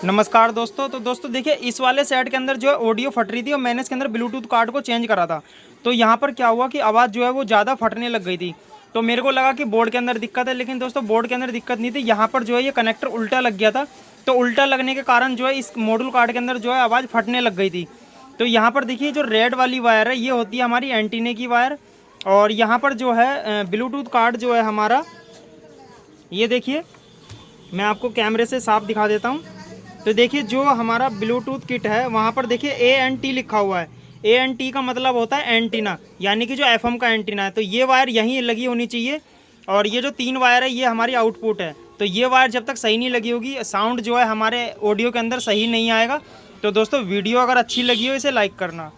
नमस्कार दोस्तों। तो दोस्तों देखिए, इस वाले सेट के अंदर जो है ऑडियो फट रही थी और मैंने इसके अंदर ब्लूटूथ कार्ड को चेंज करा था। तो यहाँ पर क्या हुआ कि आवाज़ जो है वो ज़्यादा फटने लग गई थी। तो मेरे को लगा कि बोर्ड के अंदर दिक्कत है, लेकिन दोस्तों बोर्ड के अंदर दिक्कत नहीं थी। यहाँ पर जो है ये कनेक्टर उल्टा लग गया था। तो उल्टा लगने के कारण जो है इस मॉड्यूल कार्ड के अंदर जो है आवाज़ फटने लग गई थी। तो यहाँ पर देखिए, जो रेड वाली वायर है ये होती है हमारी एंटीने की वायर। और यहाँ पर जो है ब्लूटूथ कार्ड जो है हमारा, ये देखिए मैं आपको कैमरे से साफ दिखा देता हूँ। तो देखिए, जो हमारा ब्लूटूथ किट है वहाँ पर देखिए ANT लिखा हुआ है। ANT का मतलब होता है एंटीना, यानी कि जो FM का एंटीना है। तो ये वायर यहीं लगी होनी चाहिए। और ये जो 3 वायर है ये हमारी आउटपुट है। तो ये वायर जब तक सही नहीं लगी होगी, साउंड जो है हमारे ऑडियो के अंदर सही नहीं आएगा। तो दोस्तों वीडियो अगर अच्छी लगी हो इसे लाइक करना।